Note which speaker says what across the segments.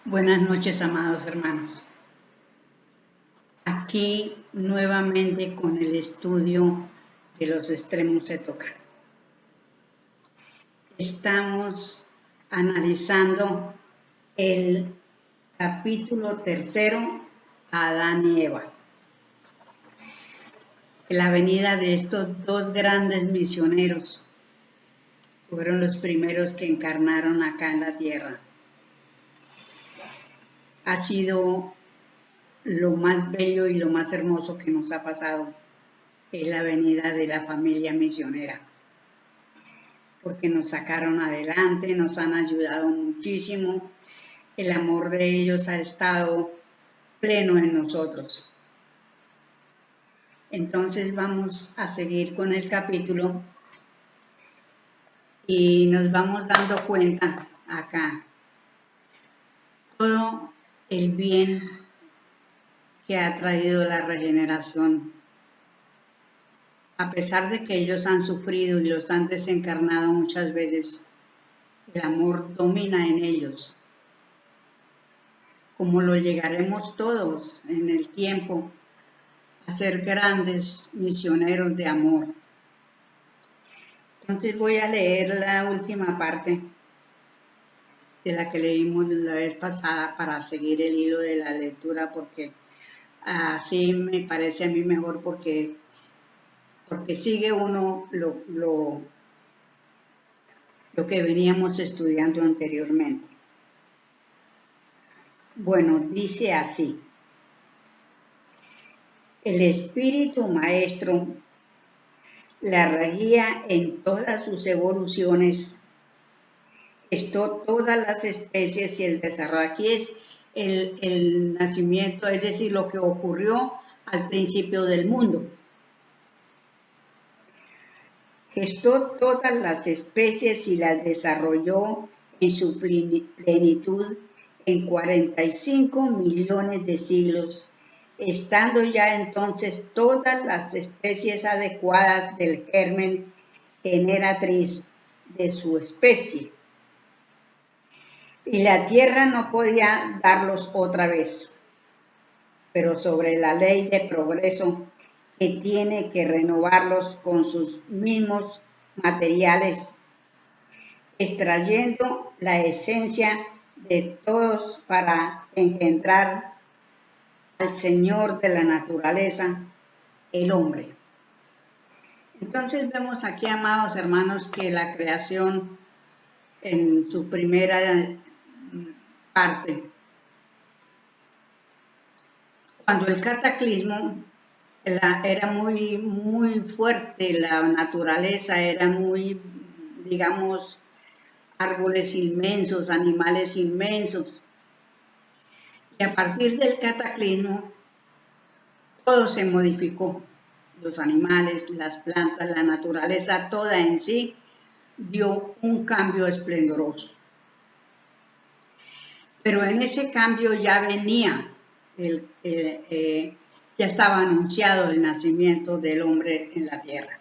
Speaker 1: Buenas noches, amados hermanos. Aquí nuevamente con el estudio de los extremos se toca. Estamos analizando el capítulo 3, Adán y Eva. La venida de estos dos grandes misioneros fueron los primeros que encarnaron acá en la tierra. Ha sido lo más bello y lo más hermoso que nos ha pasado, es la venida de la familia misionera, porque nos sacaron adelante, nos han ayudado muchísimo, el amor de ellos ha estado pleno en nosotros. Entonces vamos a seguir con el capítulo y nos vamos dando cuenta acá todo el bien que ha traído la regeneración. A pesar de que ellos han sufrido y los han desencarnado muchas veces, el amor domina en ellos. Como lo llegaremos todos en el tiempo a ser grandes misioneros de amor. Entonces voy a leer la última parte de la que leímos la vez pasada para seguir el hilo de la lectura, porque así me parece a mí mejor, porque sigue uno lo que veníamos estudiando anteriormente. Bueno, dice así: el espíritu maestro la regía en todas sus evoluciones, todas las especies y el desarrollo. Aquí es el nacimiento, es decir, lo que ocurrió al principio del mundo. Gestó todas las especies y las desarrolló en su plenitud en 45 millones de siglos, estando ya entonces todas las especies adecuadas del germen generatriz de su especie. Y la tierra no podía darlos otra vez, pero sobre la ley de progreso que tiene que renovarlos con sus mismos materiales, extrayendo la esencia de todos para engendrar al Señor de la naturaleza, el hombre. Entonces vemos aquí, amados hermanos, que la creación en su primera parte, cuando el cataclismo era muy fuerte, la naturaleza era muy, digamos, árboles inmensos, animales inmensos. Y a partir del cataclismo, todo se modificó. Los animales, las plantas, la naturaleza, toda en sí, dio un cambio esplendoroso. Pero en ese cambio ya venía, ya estaba anunciado el nacimiento del hombre en la tierra.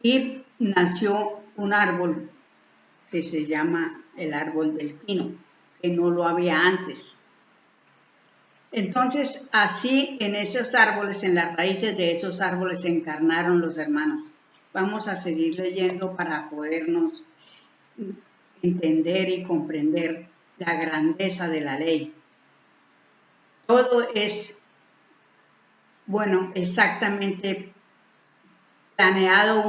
Speaker 1: Y nació un árbol que se llama el árbol del pino, que no lo había antes. Entonces, así en esos árboles, en las raíces de esos árboles se encarnaron los hermanos. Vamos a seguir leyendo para podernos entender y comprender la grandeza de la ley. Todo es, bueno, exactamente planeado.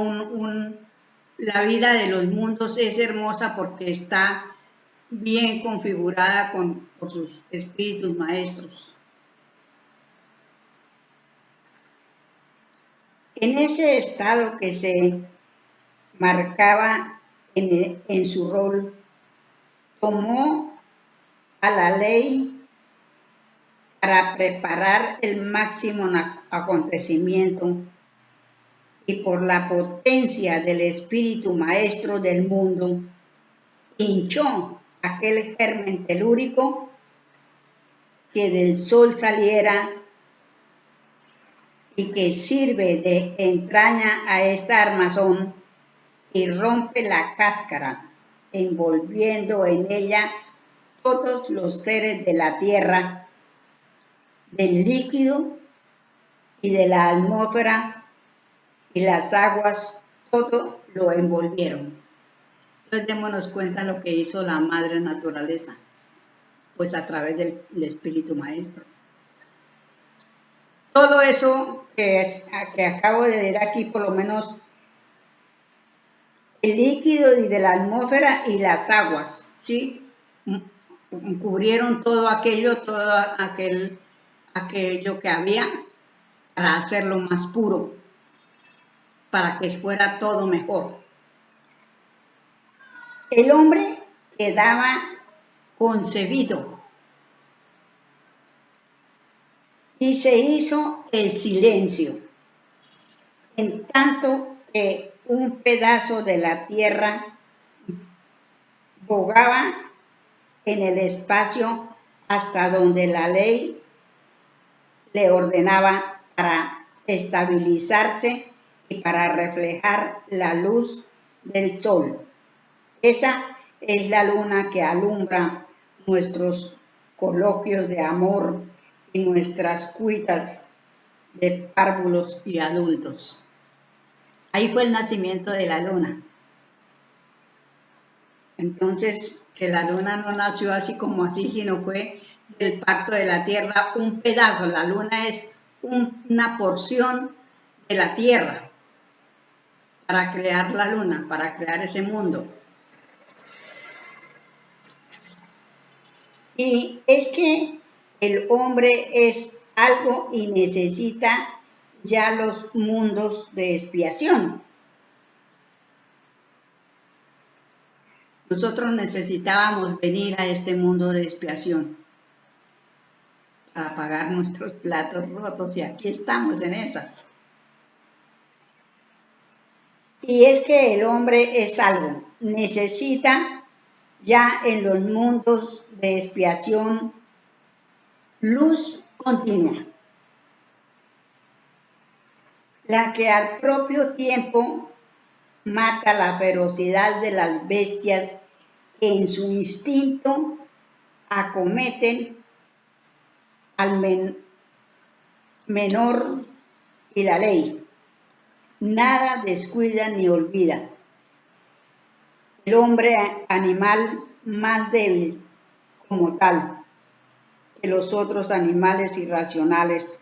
Speaker 1: La vida de los mundos es hermosa porque está bien configurada por sus espíritus maestros. En ese estado que se marcaba en su rol, tomó a la ley para preparar el máximo acontecimiento, y por la potencia del espíritu maestro del mundo, hinchó aquel germen telúrico que del sol saliera y que sirve de entraña a esta armazón y rompe la cáscara, envolviendo en ella todos los seres de la tierra, del líquido y de la atmósfera y las aguas, todo lo envolvieron. Entonces démonos cuenta lo que hizo la madre naturaleza, pues a través del Espíritu Maestro. Todo eso que acabo de leer aquí, por lo menos el líquido y de la atmósfera y las aguas, ¿sí? Cubrieron todo aquello que había para hacerlo más puro, para que fuera todo mejor. El hombre quedaba concebido y se hizo el silencio, en tanto que un pedazo de la tierra bogaba en el espacio hasta donde la ley le ordenaba para estabilizarse y para reflejar la luz del sol. Esa es la luna que alumbra nuestros coloquios de amor y nuestras cuitas de párvulos y adultos. Ahí fue el nacimiento de la luna. Entonces, que la luna no nació así como así, sino fue del pacto de la tierra un pedazo. La luna es una porción de la tierra para crear la luna, para crear ese mundo. Y es que el hombre es algo y necesita ya los mundos de expiación. Nosotros necesitábamos venir a este mundo de expiación para pagar nuestros platos rotos y aquí estamos en esas. Y es que el hombre es algo, necesita ya en los mundos de expiación luz continua, la que al propio tiempo mata la ferocidad de las bestias que en su instinto acometen al menor y la ley. Nada descuida ni olvida. El hombre animal más débil como tal que los otros animales irracionales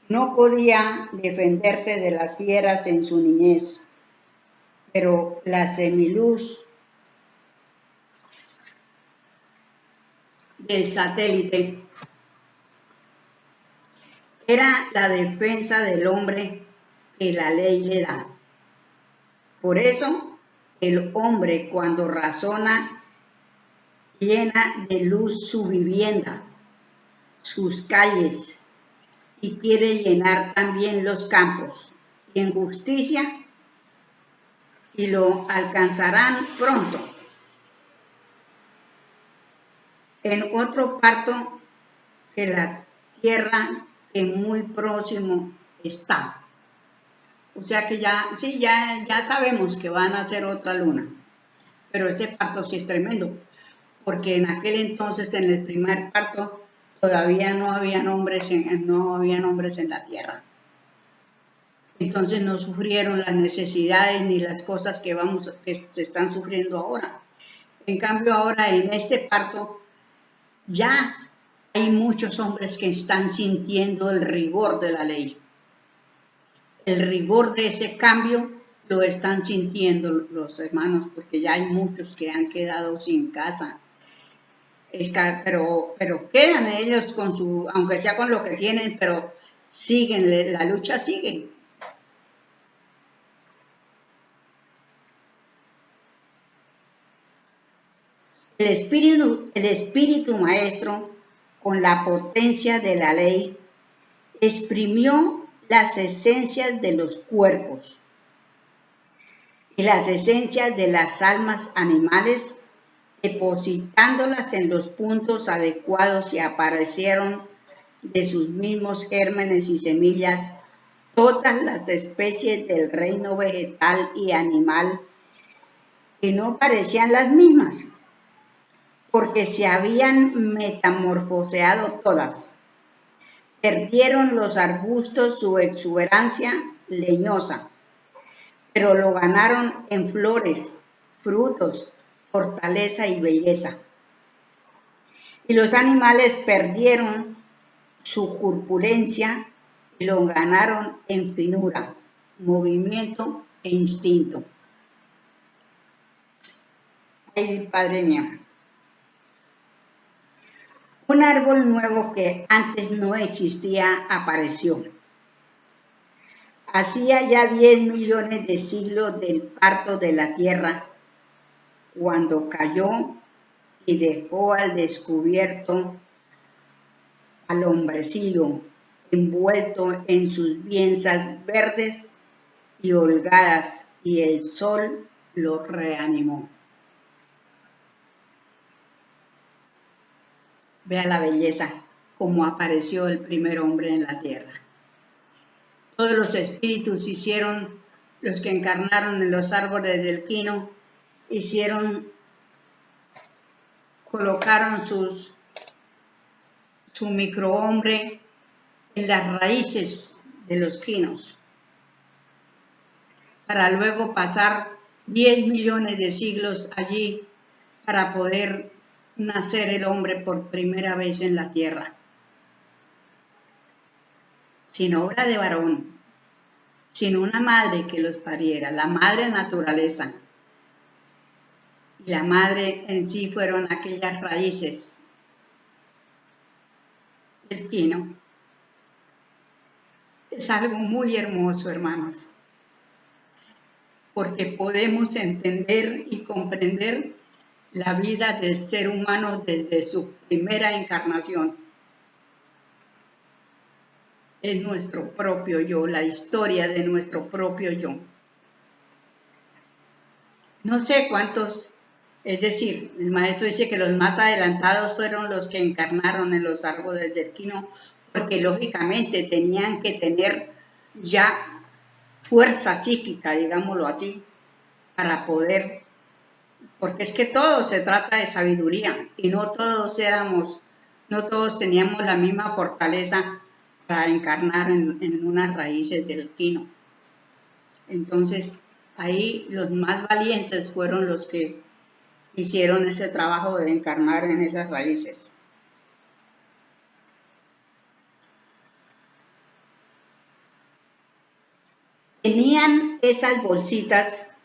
Speaker 1: no podía defenderse de las fieras en su niñez, pero la semiluz del satélite era la defensa del hombre que la ley le da. Por eso, el hombre cuando razona llena de luz su vivienda, sus calles, y quiere llenar también los campos, y en justicia, y lo alcanzarán pronto. En otro parto que la tierra que muy próximo está. O sea que ya sabemos que van a hacer otra luna. Pero este parto sí es tremendo, porque en aquel entonces, en el primer parto, todavía no habían hombres en la tierra. Entonces no sufrieron las necesidades ni las cosas que se están sufriendo ahora. En cambio ahora en este parto ya hay muchos hombres que están sintiendo el rigor de la ley. El rigor de ese cambio lo están sintiendo los hermanos, porque ya hay muchos que han quedado sin casa. Pero quedan ellos aunque sea con lo que tienen, pero siguen, la lucha sigue. El espíritu maestro, con la potencia de la ley, exprimió las esencias de los cuerpos y las esencias de las almas animales, depositándolas en los puntos adecuados, y aparecieron de sus mismos gérmenes y semillas todas las especies del reino vegetal y animal que no parecían las mismas, porque se habían metamorfoseado todas. Perdieron los arbustos su exuberancia leñosa, pero lo ganaron en flores, frutos, fortaleza y belleza. Y los animales perdieron su corpulencia y lo ganaron en finura, movimiento e instinto. Ay, Padre mío. Un árbol nuevo que antes no existía apareció. Hacía ya 10 millones de siglos del parto de la tierra, cuando cayó y dejó al descubierto al hombrecillo envuelto en sus piezas verdes y holgadas, y el sol lo reanimó. Vea la belleza, como apareció el primer hombre en la tierra. Todos los espíritus hicieron, los que encarnaron en los árboles del pino, colocaron su microhombre en las raíces de los pinos, para luego pasar 10 millones de siglos allí para poder nacer el hombre por primera vez en la tierra. Sin obra de varón, sin una madre que los pariera, la madre naturaleza. Y la madre en sí fueron aquellas raíces del pino. Es algo muy hermoso, hermanos, porque podemos entender y comprender la vida del ser humano desde su primera encarnación. Es nuestro propio yo, la historia de nuestro propio yo. No sé cuántos, es decir, el maestro dice que los más adelantados fueron los que encarnaron en los árboles del pino, porque lógicamente tenían que tener ya fuerza psíquica, digámoslo así, para poder, porque es que todo se trata de sabiduría y no todos teníamos la misma fortaleza para encarnar en unas raíces del pino. Entonces, ahí los más valientes fueron los que hicieron ese trabajo de encarnar en esas raíces. Tenían esas bolsitas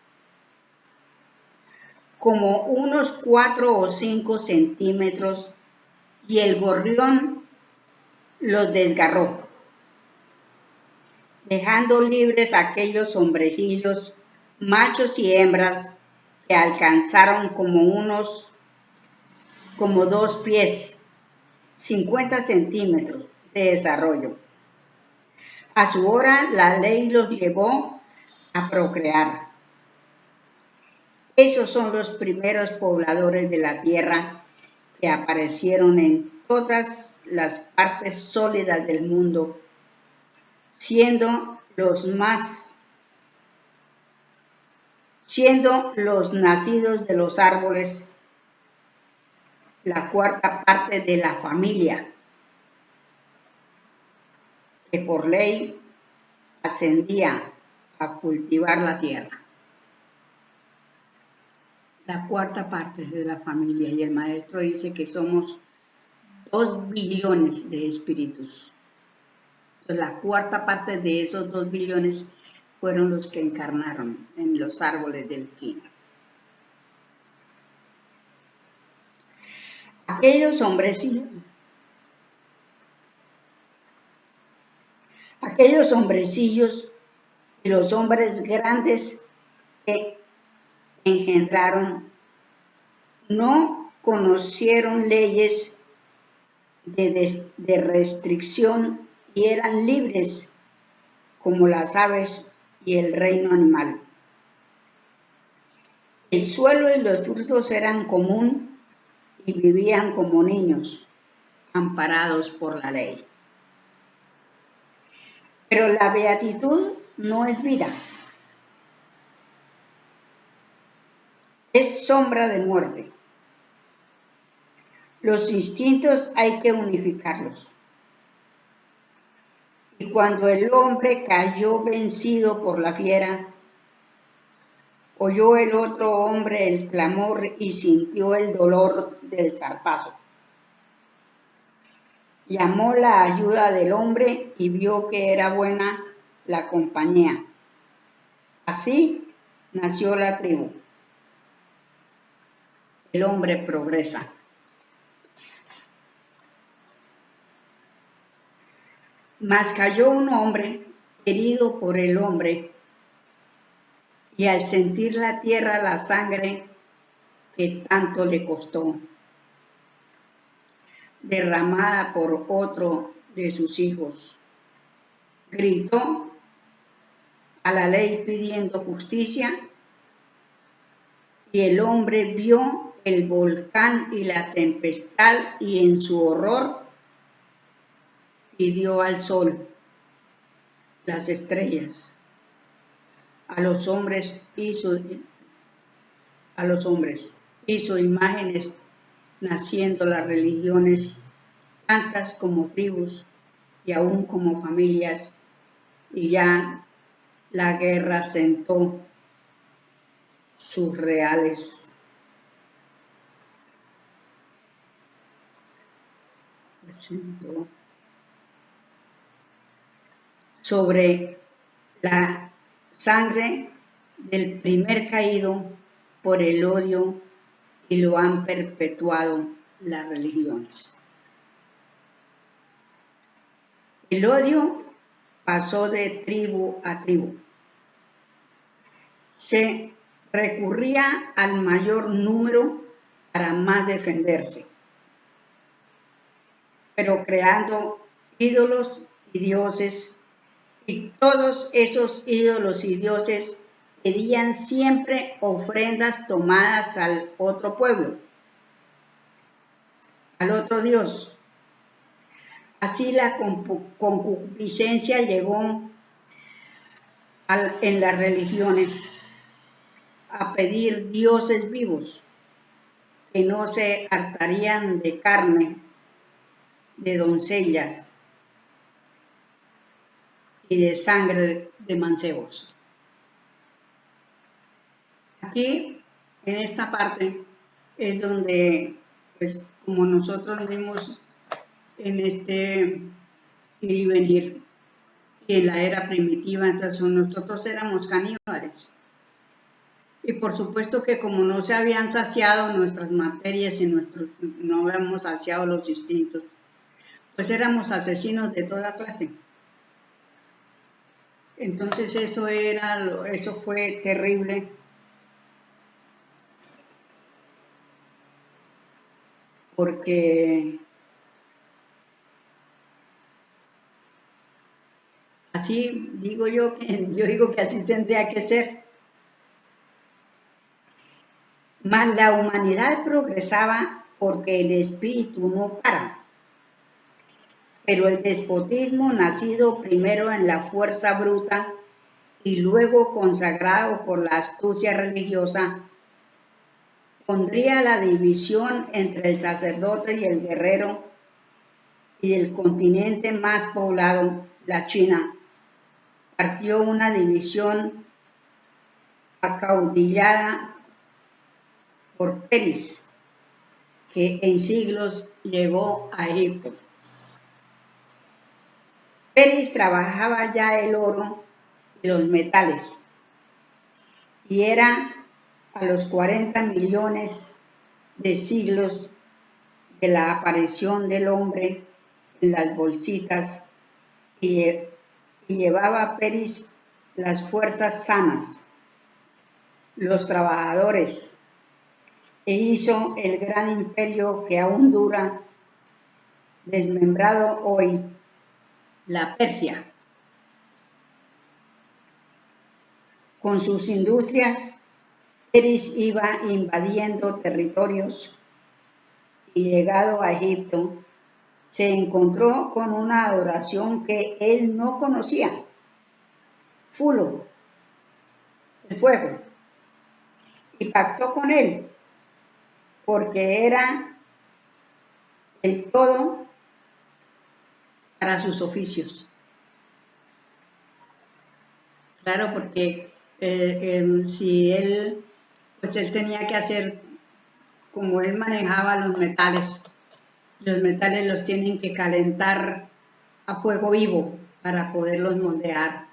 Speaker 1: como unos 4 o 5 centímetros y el gorrión los desgarró, dejando libres aquellos hombrecillos, machos y hembras, que alcanzaron como 2 pies, 50 centímetros de desarrollo. A su hora la ley los llevó a procrear. Esos son los primeros pobladores de la tierra que aparecieron en todas las partes sólidas del mundo, siendo los nacidos de los árboles la cuarta parte de la familia, que por ley ascendía a cultivar la tierra. La cuarta parte de la familia, y el maestro dice que somos 2 billones de espíritus. Entonces, la cuarta parte de esos 2 billones fueron los que encarnaron en los árboles del pino. Aquellos hombrecillos y los hombres grandes que engendraron no conocieron leyes de restricción y eran libres como las aves y el reino animal. El suelo y los frutos eran común y vivían como niños, amparados por la ley. Pero la beatitud no es vida, es sombra de muerte. Los instintos hay que unificarlos. Y cuando el hombre cayó vencido por la fiera, oyó el otro hombre el clamor y sintió el dolor del zarpazo. Llamó la ayuda del hombre y vio que era buena la compañía. Así nació la tribu. El hombre progresa. Mas cayó un hombre herido por el hombre, y al sentir la tierra la sangre que tanto le costó, derramada por otro de sus hijos, gritó a la ley pidiendo justicia, y el hombre vio el volcán y la tempestad, y en su horror pidió al sol, las estrellas, a los hombres hizo imágenes, naciendo las religiones, tantas como tribus y aún como familias, y ya la guerra sentó sus reales. Sobre la sangre del primer caído por el odio, y lo han perpetuado las religiones. El odio pasó de tribu a tribu. Se recurría al mayor número para más defenderse, pero creando ídolos y dioses, y todos esos ídolos y dioses pedían siempre ofrendas tomadas al otro pueblo, al otro Dios. Así la concupiscencia llegó en las religiones a pedir dioses vivos que no se hartarían de carne de doncellas y de sangre de mancebos. Aquí, en esta parte, es donde, pues, como nosotros vimos en este ir y venir, y en la era primitiva, entonces nosotros éramos caníbales. Y por supuesto que como no se habían saciado nuestras materias y no habíamos saciado los instintos, pues éramos asesinos de toda clase. Entonces eso fue terrible. Porque así digo yo digo que así tendría que ser. Mas la humanidad progresaba porque el espíritu no para. Pero el despotismo, nacido primero en la fuerza bruta y luego consagrado por la astucia religiosa, pondría la división entre el sacerdote y el guerrero, y del continente más poblado, la China, partió una división acaudillada por Peris, que en siglos llegó a Egipto. Peris trabajaba ya el oro y los metales, y era a los 40 millones de siglos de la aparición del hombre en las bolsitas, y llevaba a Peris las fuerzas sanas, los trabajadores, e hizo el gran imperio que aún dura, desmembrado hoy, la Persia. Con sus industrias, Peris iba invadiendo territorios, y llegado a Egipto, se encontró con una adoración que él no conocía, Fulo, el fuego, y pactó con él, porque era el todo para sus oficios. Claro, porque si él, pues él tenía que hacer, como él manejaba los metales los tienen que calentar a fuego vivo para poderlos moldear.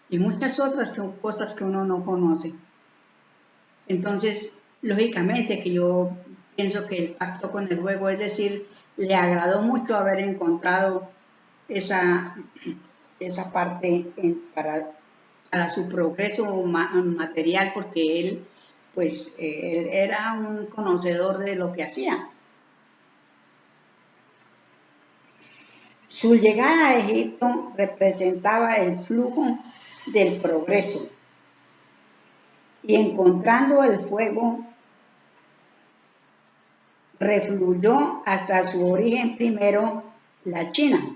Speaker 1: Y muchas otras cosas que uno no conoce. Entonces, lógicamente que yo pienso que el pacto con el fuego, es decir, le agradó mucho haber encontrado esa parte para su progreso material, porque él, pues, él era un conocedor de lo que hacía. Su llegada a Egipto representaba el flujo del progreso, y encontrando el fuego, refluyó hasta su origen primero, la China,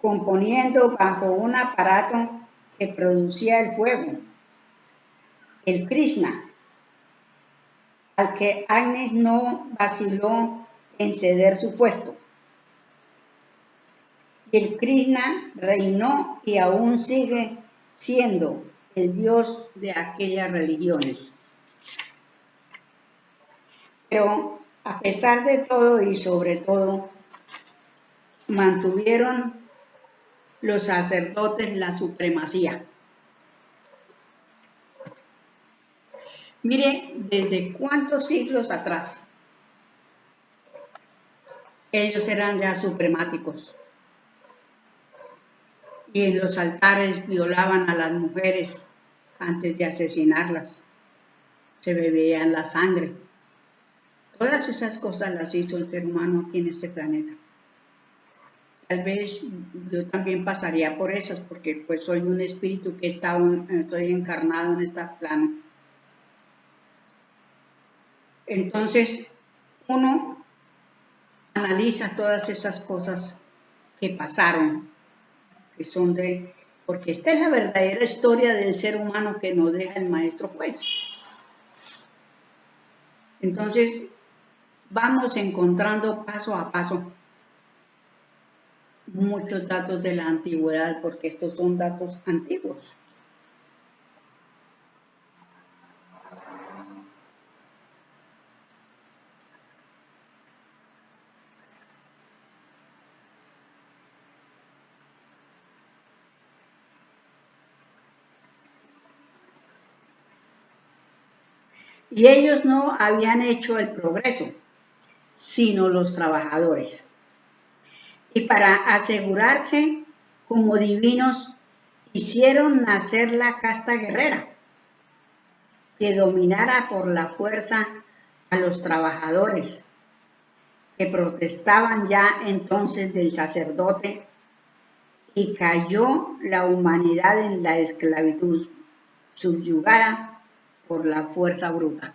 Speaker 1: componiendo bajo un aparato que producía el fuego, el Krishna, al que Agnes no vaciló en ceder su puesto. El Krishna reinó y aún sigue siendo el dios de aquellas religiones. Pero a pesar de todo y sobre todo, mantuvieron los sacerdotes la supremacía. Mire, desde cuántos siglos atrás ellos eran ya supremáticos. Y en los altares violaban a las mujeres antes de asesinarlas. Se bebían la sangre. Todas esas cosas las hizo el ser humano aquí en este planeta. Tal vez yo también pasaría por esas, porque pues soy un espíritu que estoy encarnado en este plano. Entonces, uno analiza todas esas cosas que pasaron, que son porque esta es la verdadera historia del ser humano que nos deja el maestro juez. Entonces, vamos encontrando paso a paso muchos datos de la antigüedad, porque estos son datos antiguos. Y ellos no habían hecho el progreso, sino los trabajadores. Y para asegurarse como divinos, hicieron nacer la casta guerrera, que dominara por la fuerza a los trabajadores, que protestaban ya entonces del sacerdote, y cayó la humanidad en la esclavitud, subyugada por la fuerza bruta.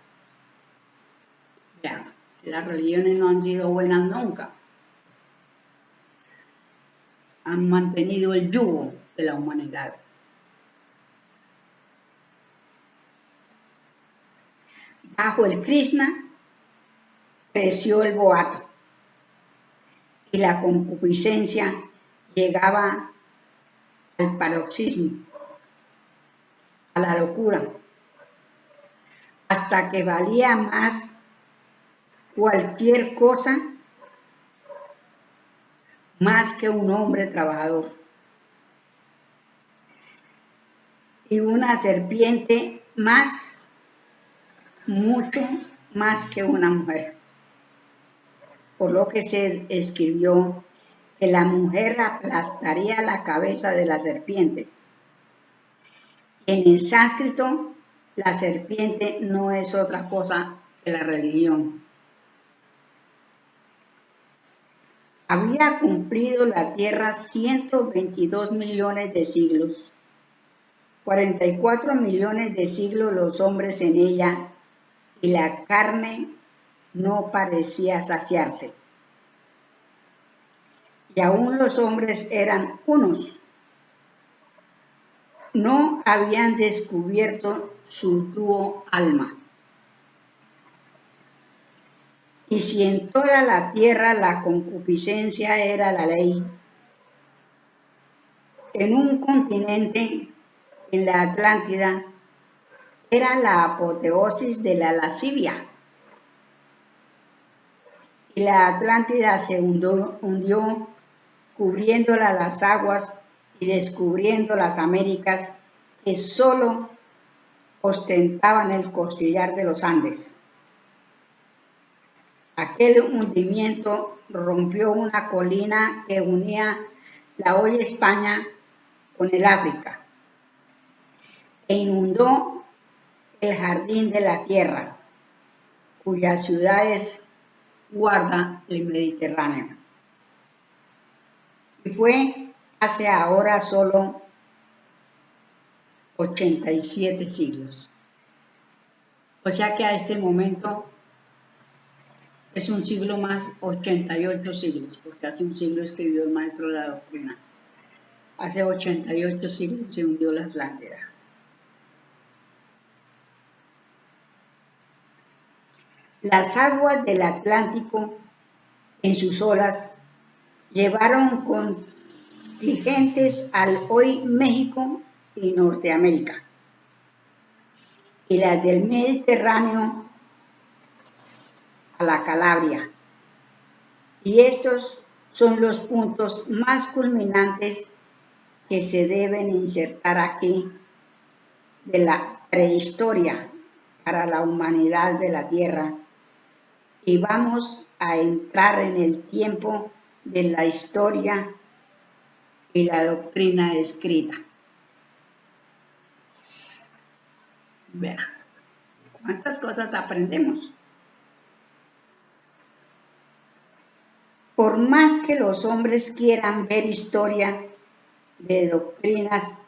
Speaker 1: Ya, las religiones no han sido buenas nunca. Han mantenido el yugo de la humanidad. Bajo el Krishna creció el boato y la concupiscencia llegaba al paroxismo, a la locura, hasta que valía más cualquier cosa más que un hombre trabajador. Y una serpiente más, mucho más que una mujer. Por lo que se escribió que la mujer aplastaría la cabeza de la serpiente. En el sánscrito, la serpiente no es otra cosa que la religión. Había cumplido la tierra 122 millones de siglos, 44 millones de siglos los hombres en ella, y la carne no parecía saciarse. Y aún los hombres eran unos. No habían descubierto su dúo alma. Y si en toda la tierra la concupiscencia era la ley, en un continente, en la Atlántida, era la apoteosis de la lascivia. Y la Atlántida se hundió cubriéndola las aguas y descubriendo las Américas que solo ostentaban el costillar de los Andes. Aquel hundimiento rompió una colina que unía la hoy España con el África e inundó el jardín de la tierra, cuyas ciudades guarda el Mediterráneo. Y fue hace ahora solo 87 siglos. O sea que a este momento es un siglo más, 88 siglos, porque hace un siglo escribió el maestro de la doctrina. Hace 88 siglos se hundió la Atlántida. Las aguas del Atlántico en sus olas llevaron contingentes al hoy México y Norteamérica, y las del Mediterráneo a la Calabria. Y estos son los puntos más culminantes que se deben insertar aquí de la prehistoria para la humanidad de la Tierra. Y vamos a entrar en el tiempo de la historia y la doctrina escrita. Vea, ¿cuántas cosas aprendemos? Por más que los hombres quieran ver historia de doctrinas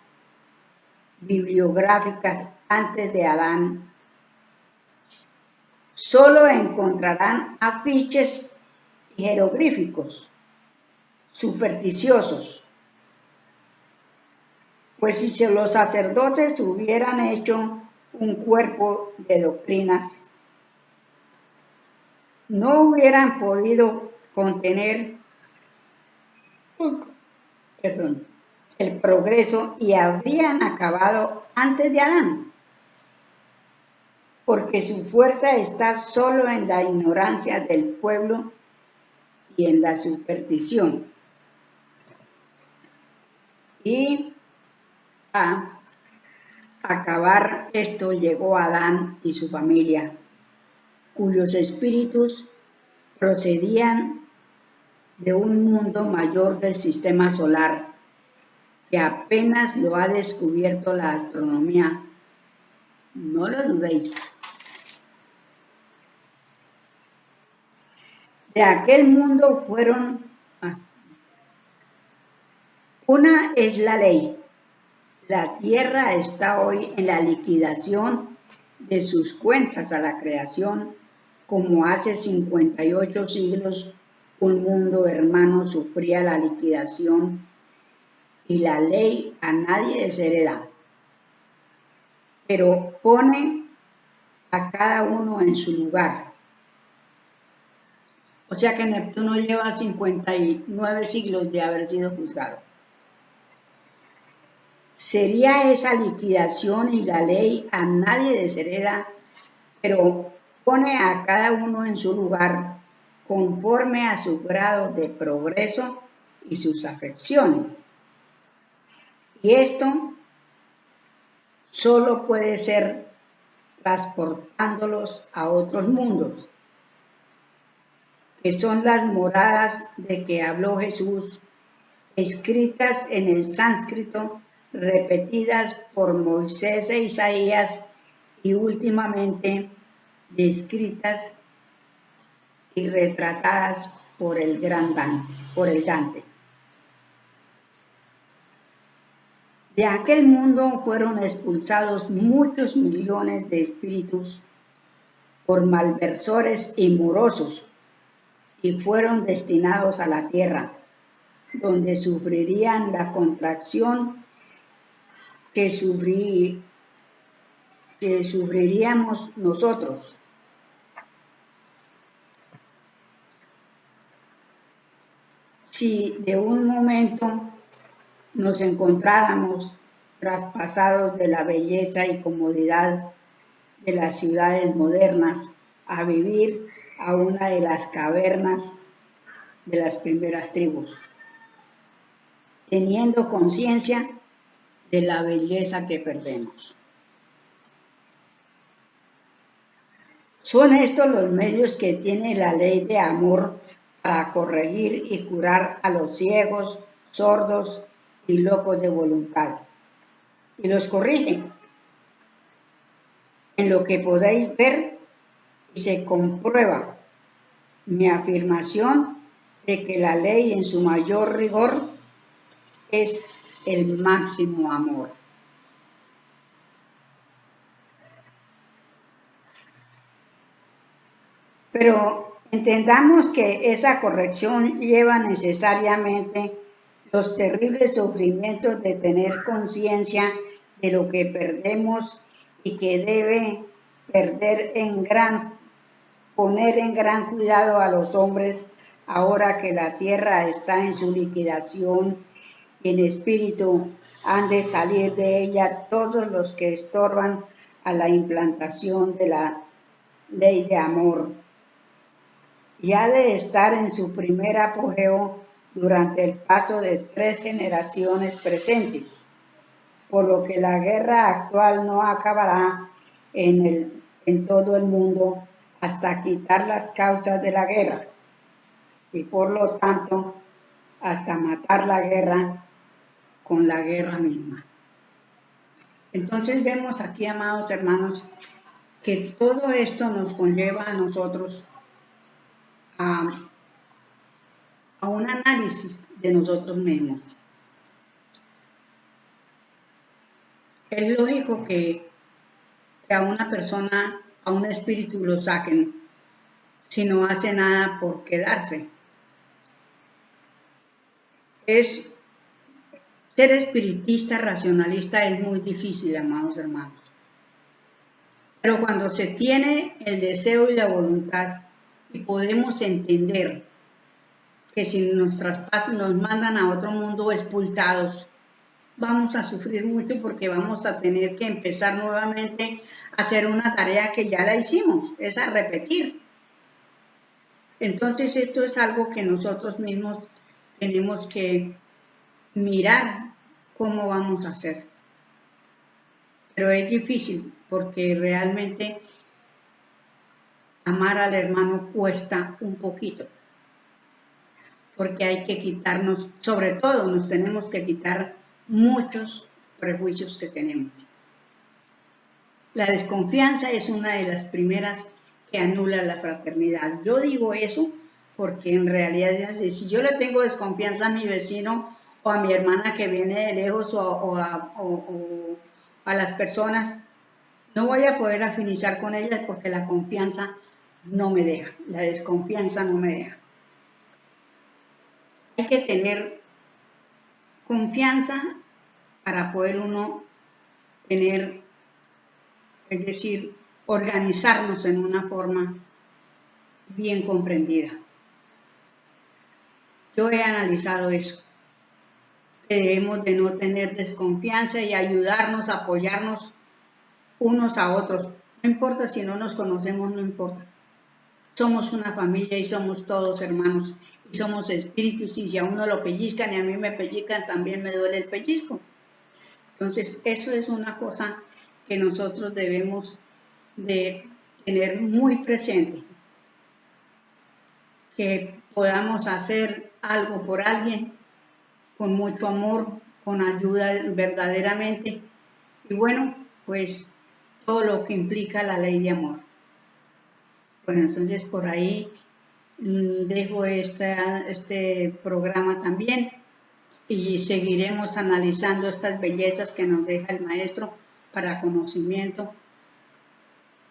Speaker 1: bibliográficas antes de Adán, solo encontrarán afiches y jeroglíficos supersticiosos. Pues si los sacerdotes hubieran hecho un cuerpo de doctrinas, no hubieran podido contener el progreso y habrían acabado antes de Adán, porque su fuerza está solo en la ignorancia del pueblo y en la superstición. Y a acabar esto llegó Adán y su familia, cuyos espíritus procedían de un mundo mayor del sistema solar, que apenas lo ha descubierto la astronomía. No lo dudéis. De aquel mundo fueron... Una es la ley. La tierra está hoy en la liquidación de sus cuentas a la creación, como hace 58 siglos un mundo hermano sufría la liquidación y la ley a nadie deshereda, pero pone a cada uno en su lugar. O sea que Neptuno lleva 59 siglos de haber sido juzgado. Sería esa liquidación y la ley a nadie deshereda, pero pone a cada uno en su lugar conforme a su grado de progreso y sus afecciones. Y esto solo puede ser transportándolos a otros mundos, que son las moradas de que habló Jesús, escritas en el sánscrito, repetidas por Moisés e Isaías y últimamente descritas y retratadas por el Dante. De aquel mundo fueron expulsados muchos millones de espíritus por malversores y morosos y fueron destinados a la tierra, donde sufrirían la contracción que sufriríamos nosotros. si de un momento nos encontráramos traspasados de la belleza y comodidad de las ciudades modernas a vivir a una de las cavernas de las primeras tribus, teniendo conciencia de la belleza que perdemos. Son estos los medios que tiene la ley de amor para corregir y curar a los ciegos, sordos y locos de voluntad. Y los corrige. En lo que podéis ver y se comprueba mi afirmación de que la ley en su mayor rigor es el máximo amor. Pero entendamos que esa corrección lleva necesariamente los terribles sufrimientos de tener conciencia de lo que perdemos y que debe poner en gran cuidado a los hombres ahora que la tierra está en su liquidación y en espíritu han de salir de ella todos los que estorban a la implantación de la ley de amor. Y ha de estar en su primer apogeo durante el paso de 3 generaciones presentes, por lo que la guerra actual no acabará en todo el mundo hasta quitar las causas de la guerra y por lo tanto hasta matar la guerra con la guerra misma. Entonces vemos aquí, amados hermanos, que todo esto nos conlleva a nosotros a un análisis de nosotros mismos. Es lógico que a una persona, a un espíritu lo saquen si no hace nada por quedarse. Ser espiritista, racionalista es muy difícil, amados hermanos. Pero cuando se tiene el deseo y la voluntad y podemos entender que si nos traspasan, nos mandan a otro mundo expulsados, vamos a sufrir mucho porque vamos a tener que empezar nuevamente a hacer una tarea que ya la hicimos, es a repetir. Entonces esto es algo que nosotros mismos tenemos que mirar cómo vamos a hacer. Pero es difícil porque realmente amar al hermano cuesta un poquito. Porque hay que quitarnos, sobre todo nos tenemos que quitar muchos prejuicios que tenemos. La desconfianza es una de las primeras que anula la fraternidad. Yo digo eso porque en realidad es así. Si yo le tengo desconfianza a mi vecino o a mi hermana que viene de lejos o a las personas, no voy a poder afinizar con ellas porque la confianza no me deja, la desconfianza no me deja. Hay que tener confianza para poder uno tener, es decir, organizarnos en una forma bien comprendida. Yo he analizado eso. Debemos de no tener desconfianza y ayudarnos, apoyarnos unos a otros. No importa si no nos conocemos, no importa. Somos una familia y somos todos hermanos y somos espíritus, y si a uno lo pellizcan y a mí me pellizcan, también me duele el pellizco. Entonces, eso es una cosa que nosotros debemos de tener muy presente, que podamos hacer algo por alguien con mucho amor, con ayuda verdaderamente, y bueno, pues todo lo que implica la ley de amor. Bueno, entonces por ahí dejo este programa también y seguiremos analizando estas bellezas que nos deja el maestro para conocimiento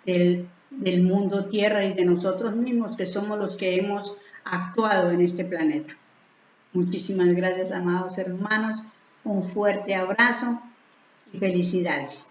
Speaker 1: del mundo tierra y de nosotros mismos, que somos los que hemos actuado en este planeta. Muchísimas gracias, amados hermanos, un fuerte abrazo y felicidades.